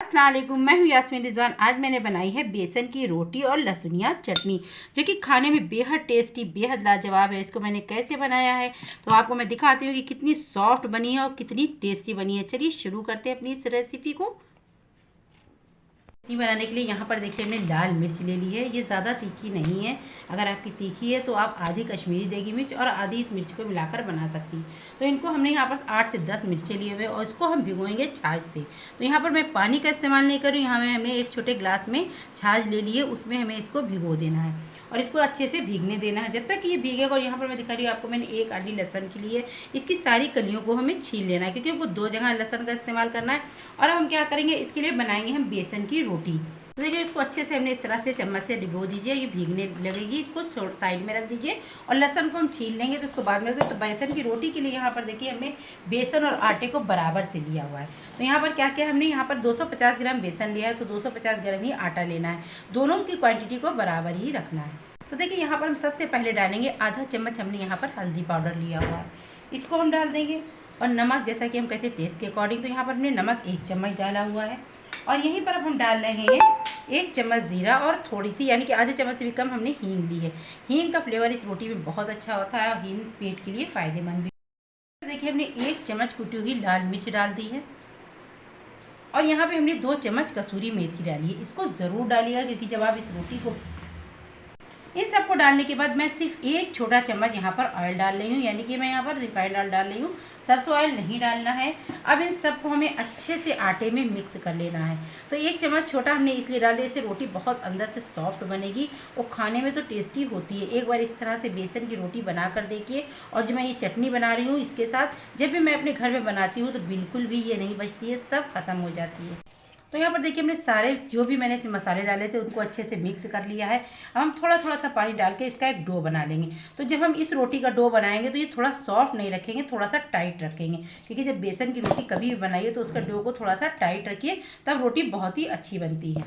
अस्सलाम वालेकुम, मैं हूँ यास्मीन रिजवान। आज मैंने बनाई है बेसन की रोटी और लहसुनिया चटनी, जो कि खाने में बेहद टेस्टी, बेहद लाजवाब है। इसको मैंने कैसे बनाया है तो आपको मैं दिखाती हूँ कि कितनी सॉफ्ट बनी है और कितनी टेस्टी बनी है। चलिए शुरू करते हैं अपनी इस रेसिपी को। चटनी बनाने के लिए यहाँ पर देखिए हमने लाल मिर्च ले ली है। ये ज़्यादा तीखी नहीं है। अगर आपकी तीखी है तो आप आधी कश्मीरी देगी मिर्च और आधी इस मिर्च को मिलाकर बना सकती हैं। तो इनको हमने यहाँ पर 8 से 10 मिर्चें लिए हुए और इसको हम भिगोएंगे छाछ से। तो यहाँ पर मैं पानी का इस्तेमाल नहीं कर रही हूँ। यहाँ में हमने एक छोटे ग्लास में छाछ ले लिए, उसमें हमें इसको भिगो देना है और इसको अच्छे से भीगने देना है जब तक कि ये भीगेगा। और यहाँ पर मैं दिखा रही हूँ आपको, मैंने एक आधी लहसन की ली है। इसकी सारी कलियों को हमें छील लेना है क्योंकि हमको 2 जगह लहसन का इस्तेमाल करना है। और अब हम क्या करेंगे, इसके लिए बनाएंगे हम बेसन की रोटी। तो देखिए इसको अच्छे से हमने इस तरह से चम्मच से डिगो दीजिए, ये भीगने लगेगी। इसको साइड में रख दीजिए और लहसन को हम छील लेंगे तो उसको बाद में रख। तो बेसन की रोटी के लिए यहाँ पर देखिए हमने बेसन और आटे को बराबर से लिया हुआ है। तो यहाँ पर क्या क्या हमने यहाँ पर 250 ग्राम बेसन लिया है, तो 250 ग्राम ही आटा लेना है। दोनों की क्वांटिटी को बराबर ही रखना है। तो देखिए यहाँ पर हम सबसे पहले डालेंगे आधा चम्मच हमने यहाँ पर हल्दी पाउडर लिया हुआ है, इसको हम डाल देंगे। और नमक, जैसा कि हम कहते हैं टेस्ट के अकॉर्डिंग, तो यहाँ पर हमने नमक 1 चम्मच डाला हुआ है। और यहीं पर अब हम डाल रहे हैं 1 चम्मच ज़ीरा और थोड़ी सी, यानी कि आधे चम्मच से भी कम हमने हींग ली है। हींग का फ्लेवर इस रोटी में बहुत अच्छा होता है और हींग पेट के लिए फ़ायदेमंद भी। देखिए हमने 1 चम्मच कुटी हुई लाल मिर्च डाल दी है और यहाँ पे हमने 2 चम्मच कसूरी मेथी डाली है। इसको ज़रूर डालिएगा क्योंकि जब आप इस रोटी को, इन सबको डालने के बाद मैं सिर्फ 1 छोटा चम्मच यहाँ पर ऑयल डाल रही हूँ, यानी कि मैं यहाँ पर रिफाइंड ऑयल डाल रही हूँ, सरसों ऑयल नहीं डालना है। अब इन सबको हमें अच्छे से आटे में मिक्स कर लेना है। तो 1 चम्मच छोटा हमने इसलिए डाल दिया, इससे रोटी बहुत अंदर से सॉफ्ट बनेगी और खाने में तो टेस्टी होती है। एक बार इस तरह से बेसन की रोटी बना कर देखिए। और जो मैं ये चटनी बना रही हूँ इसके साथ, जब भी मैं अपने घर में बनाती हूँ तो बिल्कुल भी ये नहीं बचती है, सब ख़त्म हो जाती है। तो यहाँ पर देखिए हमने सारे जो भी मैंने इसमें मसाले डाले थे उनको अच्छे से मिक्स कर लिया है। अब हम थोड़ा थोड़ा सा पानी डाल के इसका एक डो बना लेंगे। तो जब हम इस रोटी का डो बनाएंगे तो ये थोड़ा सॉफ्ट नहीं रखेंगे, थोड़ा सा टाइट रखेंगे, क्योंकि जब बेसन की रोटी कभी भी बनाइए तो उसका डो को थोड़ा सा टाइट रखिए, तब रोटी बहुत ही अच्छी बनती है।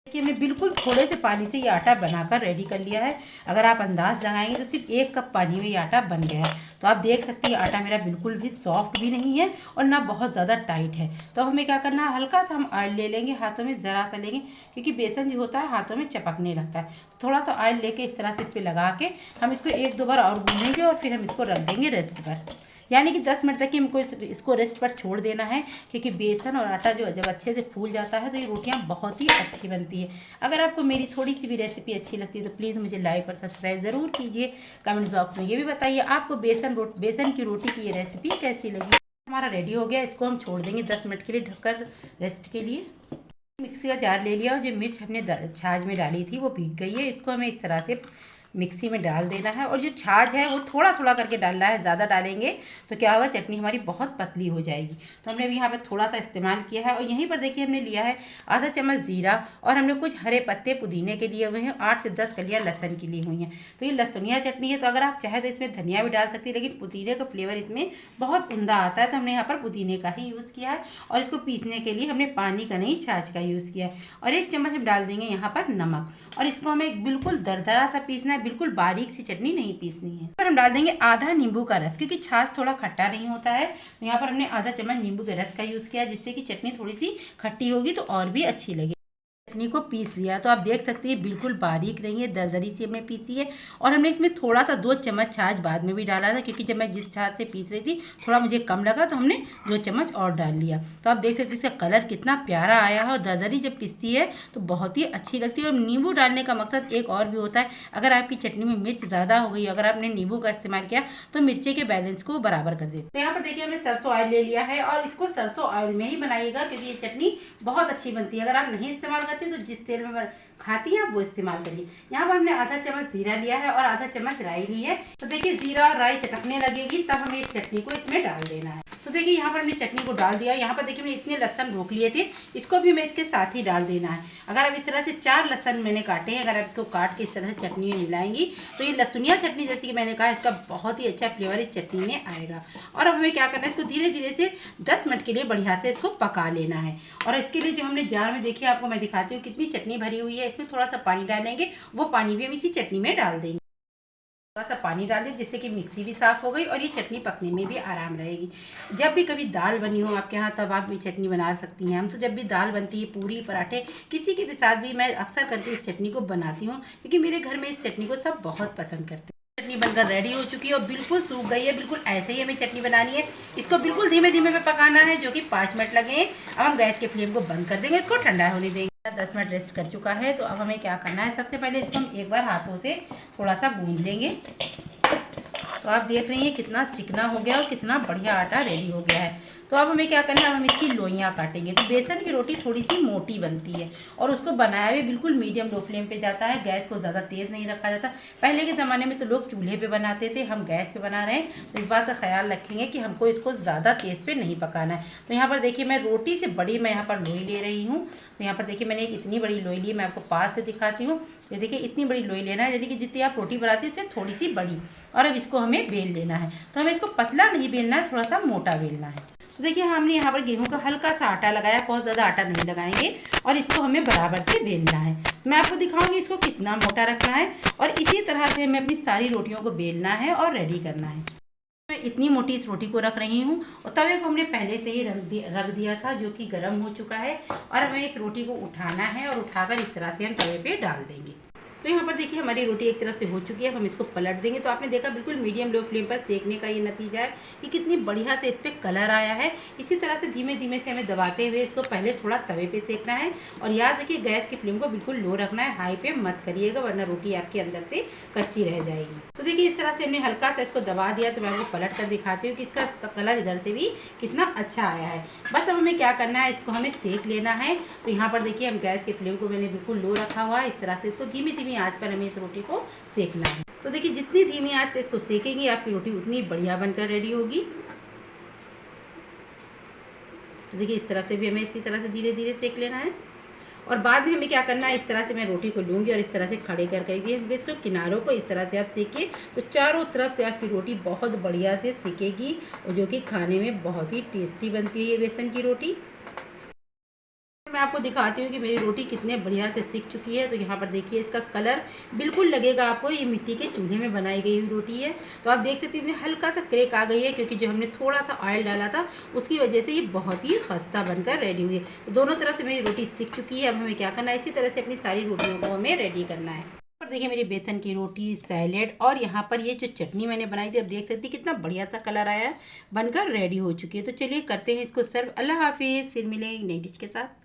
देखिए हमने बिल्कुल थोड़े से पानी से ये आटा बनाकर रेडी कर लिया है। अगर आप अंदाज़ लगाएंगे तो सिर्फ 1 कप पानी में ये आटा बन गया है। तो आप देख सकते हैं आटा मेरा बिल्कुल भी सॉफ्ट भी नहीं है और ना बहुत ज़्यादा टाइट है। तो हमें क्या करना है, हल्का सा हम ऑयल ले लेंगे, हाथों में ज़रा सा लेंगे, क्योंकि बेसन जो होता है हाथों में चपकने लगता है। थोड़ा सा ऑयल लेके इस तरह से इस पर लगा के हम इसको 1-2 बार और गूँधेंगे और फिर हम इसको रख देंगे रेस्ट पर, यानी कि 10 मिनट तक ही हमको इसको रेस्ट पर छोड़ देना है। क्योंकि बेसन और आटा जो जब अच्छे से फूल जाता है तो ये रोटियां बहुत ही अच्छी बनती है। अगर आपको मेरी थोड़ी सी भी रेसिपी अच्छी लगती है तो प्लीज़ मुझे लाइक और सब्सक्राइब ज़रूर कीजिए। कमेंट बॉक्स में ये भी बताइए आपको बेसन की रोटी की ये रेसिपी कैसी लगी। हमारा रेडी हो गया, इसको हम छोड़ देंगे 10 मिनट के लिए ढककर रेस्ट के लिए। मिक्सी का जार ले लिया और जो मिर्च हमने छाछ में डाली थी वो भीग गई है। इसको हमें इस तरह से मिक्सी में डाल देना है और जो छाछ है वो थोड़ा थोड़ा करके डालना है। ज़्यादा डालेंगे तो क्या होगा, चटनी हमारी बहुत पतली हो जाएगी। तो हमने अभी यहाँ पर थोड़ा सा इस्तेमाल किया है। और यहीं पर देखिए हमने लिया है आधा चम्मच ज़ीरा और हमने कुछ हरे पत्ते पुदीने के लिए हुए हैं, 8 से 10 कलियाँ लहसन की ली हुई हैं। तो ये लहसुनिया चटनी है, तो अगर आप चाहे तो इसमें धनिया भी डाल सकती है, लेकिन पुदीने का फ्लेवर इसमें बहुत उमदा आता है। तो हमने यहाँ पर पुदीने का ही यूज़ किया है और इसको पीसने के लिए हमने पानी का नहीं छाछ का यूज़ किया है। और 1 चम्मच हम डाल देंगे यहाँ पर नमक और इसको हमें बिल्कुल दरदरा सा पीसना है, बिल्कुल बारीक सी चटनी नहीं पीसनी है। पर हम डाल देंगे आधा नींबू का रस, क्योंकि छाछ थोड़ा खट्टा नहीं होता है। तो यहाँ पर हमने आधा चम्मच नींबू के रस का यूज़ किया, जिससे कि चटनी थोड़ी सी खट्टी होगी तो और भी अच्छी लगेगी। चटनी को पीस लिया तो आप देख सकते हैं बिल्कुल बारीक नहीं है, दरदरी सी हमने पीसी है। और हमने इसमें थोड़ा सा 2 चम्मच छाछ बाद में भी डाला था, क्योंकि जब मैं जिस छाछ से पीस रही थी थोड़ा मुझे कम लगा तो हमने 2 चम्मच और डाल लिया। तो आप देख सकते हैं इसका कलर कितना प्यारा आया है और दरदरी जब पिसती है तो बहुत ही अच्छी लगती है। और नींबू डालने का मकसद एक और भी होता है, अगर आपकी चटनी में मिर्च ज़्यादा हो गई, अगर आपने नींबू का इस्तेमाल किया तो मिर्ची के बैलेंस को बराबर कर देते। तो यहाँ पर देखिए हमने सरसों ऑयल ले लिया है और इसको सरसों ऑयल में ही बनाइएगा, क्योंकि ये चटनी बहुत अच्छी बनती है। अगर आप नहीं इस्तेमाल करते तो जिस तेल में खाती है आप वो इस्तेमाल करिए। यहाँ पर हमने आधा चम्मच जीरा लिया है और आधा चम्मच राई ली है। तो देखिए जीरा और राई चटकने लगेगी तब हमें इस चटनी को इसमें डाल देना है। तो देखिए यहाँ पर हमने चटनी को डाल दिया। यहाँ पर देखिए मैंने इतने लहसन रोक लिए थे, इसको भी हमें इसके साथ ही डाल देना है। अगर आप इस तरह से 4 लहसन मैंने काटे हैं, अगर आप इसको काट के इस तरह से चटनी में मिलाएंगी तो ये लहसुनिया चटनी, जैसे कि मैंने कहा, इसका बहुत ही अच्छा फ्लेवर इस चटनी में आएगा। और अब हमें क्या करना है, इसको धीरे धीरे से 10 मिनट के लिए बढ़िया से इसको पका लेना है। और इसके लिए जो हमने जार में, देखिए आपको मैं दिखाती हूँ कितनी चटनी भरी हुई है, इसमें थोड़ा सा पानी डालेंगे, वो पानी भी हम इसी चटनी में डाल देंगे। थोड़ा सा पानी डाल दें जिससे कि मिक्सी भी साफ़ हो गई और ये चटनी पकने में भी आराम रहेगी। जब भी कभी दाल बनी हो आपके यहाँ तब आप ये चटनी बना सकती हैं। हम तो जब भी दाल बनती है, पूरी पराठे किसी के भी साथ भी मैं अक्सर करके इस चटनी को बनाती हूँ, क्योंकि मेरे घर में इस चटनी को सब बहुत पसंद करते हैं। चटनी बनकर रेडी हो चुकी है और बिल्कुल सूख गई है। बिल्कुल ऐसे ही हमें चटनी बनानी है। इसको बिल्कुल धीमे धीमे पे पकाना है, जो कि 5 मिनट लगे। अब हम गैस के फ्लेम को बंद कर देंगे, इसको ठंडा होने देंगे। 10 मिनट रेस्ट कर चुका है, तो अब हमें क्या करना है, सबसे पहले इसको हम एक बार हाथों से थोड़ा सा गूंद लेंगे। तो आप देख रही हैं कितना चिकना हो गया और कितना बढ़िया आटा रेडी हो गया है। तो अब हमें क्या करना है, अब हम इसकी लोइयाँ काटेंगे। तो बेसन की रोटी थोड़ी सी मोटी बनती है और उसको बनाया भी बिल्कुल मीडियम लो फ्लेम पे जाता है। गैस को ज़्यादा तेज़ नहीं रखा जाता। पहले के ज़माने में तो लोग चूल्हे पे बनाते थे, हम गैस पे बना रहे हैं, तो इस बात का ख्याल रखेंगे कि हमको इसको ज़्यादा तेज़ पे नहीं पकाना है। तो यहाँ पर देखिए मैं रोटी से बड़ी मैं यहाँ पर लोई ले रही हूँ। तो यहाँ पर देखिए मैंने एक इतनी बड़ी लोई ली, मैं आपको पास से दिखाती हूँ। ये देखिए इतनी बड़ी लोई लेना है, यानी कि जितनी आप रोटी बनाती है उससे थोड़ी सी बड़ी। और अब इसको हमें बेल लेना है। तो हमें इसको पतला नहीं बेलना है, थोड़ा सा मोटा बेलना है। तो देखिए हमने यहाँ पर गेहूं का हल्का सा आटा लगाया, बहुत ज़्यादा आटा नहीं लगाएंगे, और इसको हमें बराबर से बेलना है। मैं आपको दिखाऊंगी इसको कितना मोटा रखना है, और इसी तरह से हमें अपनी सारी रोटियों को बेलना है और रेडी करना है। मैं इतनी मोटी इस रोटी को रख रही हूँ, और तवे को हमने पहले से ही रख दिया था, जो कि गर्म हो चुका है। और हमें इस रोटी को उठाना है और उठाकर इस तरह से हम तवे पे डाल देंगे। तो यहाँ पर देखिए हमारी रोटी एक तरफ से हो चुकी है, हम इसको पलट देंगे। तो आपने देखा बिल्कुल मीडियम लो फ्लेम पर सेकने का ये नतीजा है कि कितनी बढ़िया से इस पर कलर आया है। इसी तरह से धीमे धीमे से हमें दबाते हुए इसको पहले थोड़ा तवे पे सेकना है। और याद रखिए गैस की फ्लेम को बिल्कुल लो रखना है, हाई पे मत करिएगा, वरना रोटी आपके अंदर से कच्ची रह जाएगी। तो देखिए इस तरह से हमने हल्का सा इसको दबा दिया। तो मैं आपको पलट कर दिखाती हूँ कि इसका कलर इधर से भी कितना अच्छा आया है। बस अब हमें क्या करना है, इसको हमें सेक लेना है। तो यहाँ पर देखिए हम गैस के फ्लेम को मैंने बिल्कुल लो रखा हुआ है। इस तरह से इसको धीमी धीमी आंच पर हमें इस रोटी को सेकना है। तो देखिए जितनी धीमी आंच पे इसको सेकेंगे आपकी रोटी उतनी बढ़िया बनकर रेडी होगी। तो देखिए इस तरह से भी हमें इसी तरह से धीरे धीरे सेक लेना है। और बाद में हमें क्या करना है, इस तरह से मैं रोटी को लूँगी और इस तरह से खड़े कर करके इसको किनारों को इस तरह से आप सेकें, तो चारों तरफ से आपकी रोटी बहुत बढ़िया से सेकेगी, और जो कि खाने में बहुत ही टेस्टी बनती है ये बेसन की रोटी। मैं आपको दिखाती हूँ कि मेरी रोटी कितने बढ़िया से सिक चुकी है। तो यहाँ पर देखिए इसका कलर बिल्कुल लगेगा आपको ये मिट्टी के चूल्हे में बनाई गई हुई रोटी है। तो आप देख सकते हैं हल्का सा क्रेक आ गई है, क्योंकि जो हमने थोड़ा सा ऑयल डाला था उसकी वजह से ये बहुत ही खस्ता बनकर रेडी हुई है। तो दोनों तरफ से मेरी रोटी सिक चुकी है। अब हमें क्या करना है, इसी तरह से अपनी सारी रोटियों को हमें रेडी करना है। और देखिए मेरी बेसन की रोटी, सैलेड और यहाँ पर ये जो चटनी मैंने बनाई थी, अब देख सकती कितना बढ़िया सा कलर आया है, बनकर रेडी हो चुकी है। तो चलिए करते हैं इसको सर्व। अल्लाह हाफिज़, फिर मिलेंगे नई डिश के साथ।